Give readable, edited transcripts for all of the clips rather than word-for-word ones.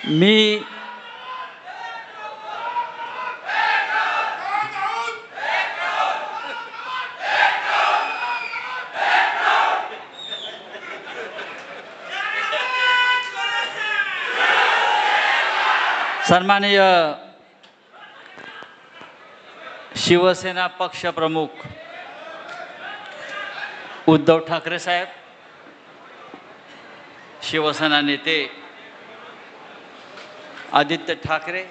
मी सन्माननीय शिवसेना पक्षप्रमुख उद्धव ठाकरे साहेब, शिवसेना नेते आदित्य ठाकरे,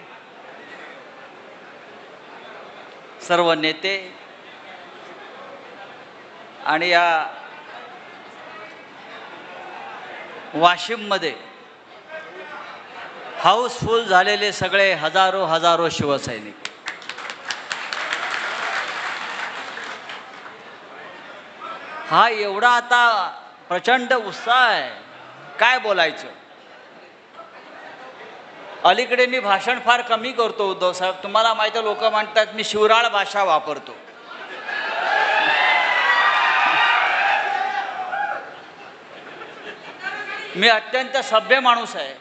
सर्व नेते आणि या वाशिममध्ये हाऊसफुल झालेले सगळे हजारो शिवसैनिक, हा एवढा आता प्रचंड उत्साह आहे, काय बोलायचं. अलीकडे मी भाषण फार कमी करतो उद्धव साहेब, तुम्हाला माहिती आहे. लोक म्हणतात मी शिवराळ भाषा वापरतो. मी अत्यंत सभ्य माणूस आहे.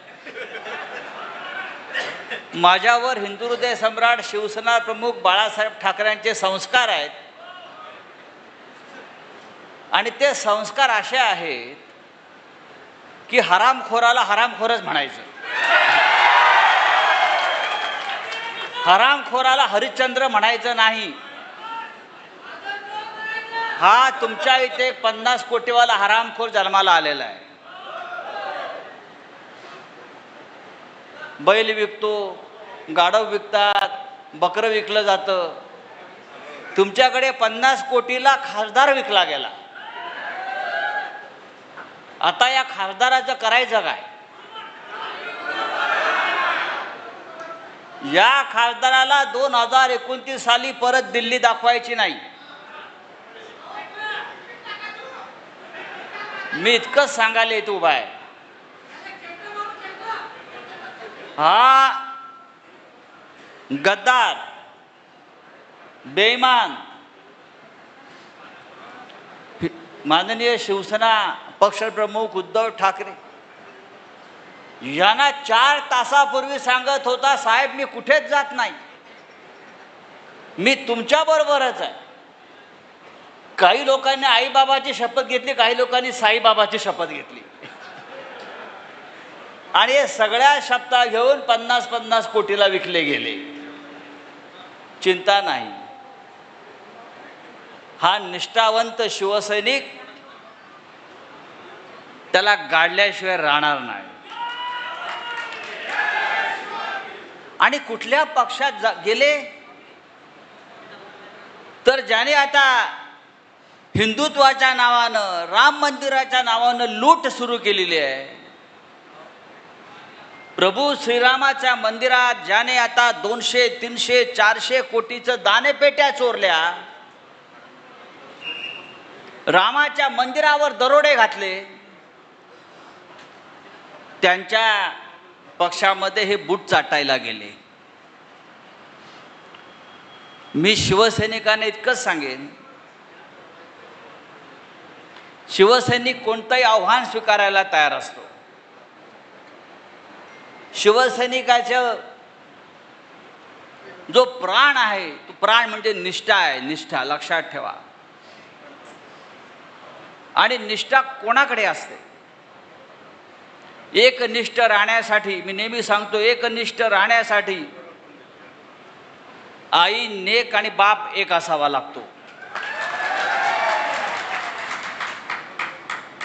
माझ्यावर हिंदू हृदय सम्राट शिवसेना प्रमुख बाळासाहेब ठाकरेंचे संस्कार आहेत आणि ते संस्कार असे आहेत की हरामखोराला हरामखोरच म्हणायचं, हरामखोराला हरिश्चंद्र म्हणायचं नाही. हा तुमच्या इथे 50 कोटीवाला हरामखोर जन्माला आलेला आहे. बैल विकतो, गाढव विकतात, बकरं विकलं जातं. तुमच्याकडे 50 कोटीला खासदार विकला गेला. आता या खासदाराचं करायचं काय? या खासदाराला 2029 साली परत दिल्ली दाखवायची नाही. मी इतकंच सांगायला येतो उभा आहे. हा गद्दार, बेईमान, माननीय शिवसेना पक्षप्रमुख उद्धव ठाकरे यांना 4 तासापूर्वी सांगत होता, साहेब मी कुठेच जात नाही, मी तुमच्या बरोबरच आहे. काही लोकांनी आईबाबाची शपथ घेतली, काही लोकांनी साईबाबाची शपथ घेतली आणि हे सगळ्या शपथा घेऊन 50 कोटीला विकले गेले. चिंता नाही. हा निष्ठावंत शिवसैनिक त्याला गाडल्याशिवाय राहणार नाही. आणि कुठल्या पक्षात गेले तर ज्याने आता हिंदुत्वाच्या नावानं, राम मंदिराच्या नावानं लूट सुरू केलेली आहे. प्रभू श्रीरामाच्या मंदिरात ज्याने आता 200, 300, 400 कोटीचं दानपेट्या चोरल्या, रामाच्या मंदिरावर दरोडे घातले, त्यांच्या पक्षामध्ये हे बूट चाटायला गेले. मी शिवसैनिकांना इतकंच सांगेन, शिवसैनिक कोणतंही आव्हान स्वीकारायला तयार असतो. शिवसैनिकाचं जो प्राण आहे तो प्राण म्हणजे निष्ठा आहे. निष्ठा लक्षात ठेवा. आणि निष्ठा कोणाकडे असते? एकनिष्ठ राहण्यासाठी, मी नेहमी सांगतो, एकनिष्ठ राहण्यासाठी आई नेक आणि बाप एक असावा लागतो.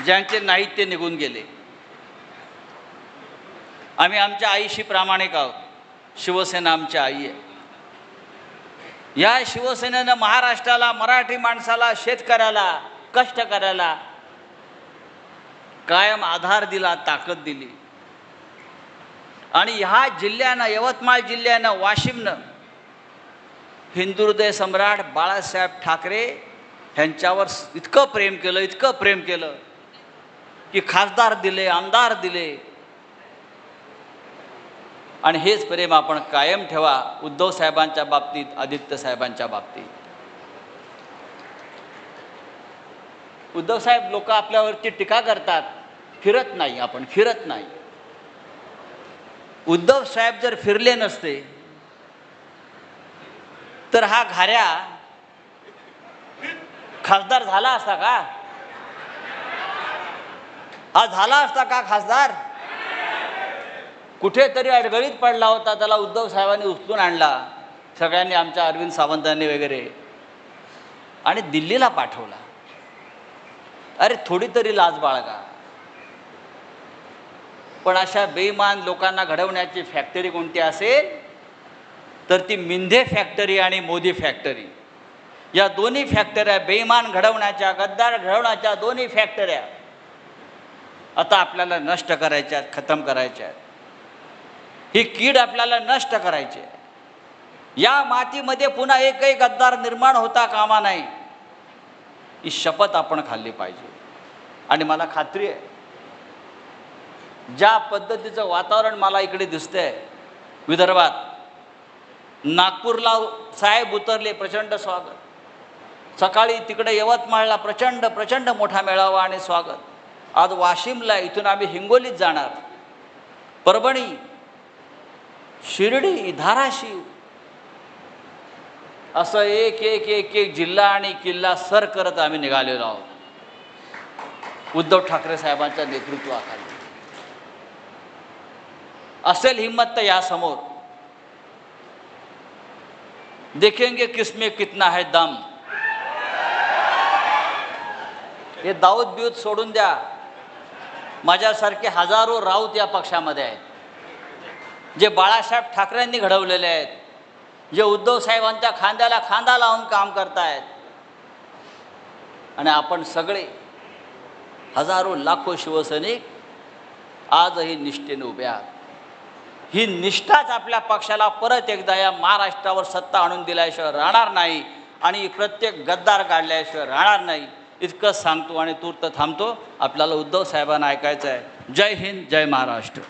ज्यांचे नाहीत ते निघून गेले. आम्ही आमच्या आईशी प्रामाणिक आहोत. शिवसेना आमची आई आहे. या शिवसेनेनं महाराष्ट्राला, मराठी माणसाला, शेतकऱ्याला, कष्टकऱ्याला कायम आधार दिला, ताकद दिली. आणि ह्या जिल्ह्यानं, यवतमाळ जिल्ह्यानं, वाशिमनं हिंदू हृदय सम्राट बाळासाहेब ठाकरे ह्यांच्यावर इतकं प्रेम केलं की खासदार दिले, आमदार दिले. आणि हेच प्रेम आपण कायम ठेवा उद्धव साहेबांच्या बाबतीत, आदित्य साहेबांच्या बाबतीत. उद्धव साहेब, लोक आपल्यावरती टीका करतात, फिरत नाही, आपण फिरत नाही. उद्धव साहेब जर फिरले नसते तर हा घाऱ्या खासदार झाला असता का? हा झाला असता का खासदार? कुठेतरी अडगळीत पडला होता, त्याला उद्धव साहेबांनी उचलून आणला, सगळ्यांनी, आमच्या अरविंद सावंतांनी वगैरे, आणि दिल्लीला पाठवला. अरे थोडी तरी लाज बाळगा. पण अशा बेईमान लोकांना घडवण्याची फॅक्टरी कोणती असेल तर ती मिंधे फॅक्टरी आणि मोदी फॅक्टरी. या दोन्ही फॅक्टऱ्या, बेईमान घडवण्याच्या, गद्दार घडवण्याच्या दोन्ही फॅक्टऱ्या आता आपल्याला नष्ट करायच्या आहेत, खतम करायच्या आहेत. ही कीड आपल्याला नष्ट करायची आहे. या मातीमध्ये पुन्हा एकही गद्दार निर्माण होता कामा नाही, ही शपथ आपण खाल्ली पाहिजे. आणि मला खात्री आहे, ज्या पद्धतीचं वातावरण मला इकडे दिसतंय विदर्भात, नागपूरला साहेब उतरले, प्रचंड स्वागत. सकाळी तिकडे यवतमाळला प्रचंड मोठा मेळावा आणि स्वागत. आज वाशिमला, इथून आम्ही हिंगोलीत जाणार, परभणी, शिर्डी, धाराशिव, असं एक एक एक एक जिल्हा आणि किल्ला सर करत आम्ही निघालेलो आहोत उद्धव ठाकरे साहेबांच्या नेतृत्वाखाली. असेल हिम्मत तर या समोर देखेंगे किसमें कितना है दम. हे दाऊद बिऊद सोडून द्या. माझ्यासारखे हजारो राऊत या पक्षामध्ये आहेत, जे बाळासाहेब ठाकरेंनी घडवलेले आहेत, जे उद्धव साहेबांच्या खांद्याला खांदा लावून काम करतायत. आणि आपण सगळे हजारो लाखो शिवसैनिक आजही निष्ठेने उभे आहात. ही निष्ठाच आपल्या पक्षाला परत एकदा या महाराष्ट्रावर सत्ता आणून दिल्याशिवाय राहणार नाही, आणि प्रत्येक गद्दार काढल्याशिवाय राहणार नाही. इतकंच सांगतो आणि तूर्त थांबतो. आपल्याला उद्धव साहेबांना ऐकायचं आहे. जय हिंद, जय महाराष्ट्र.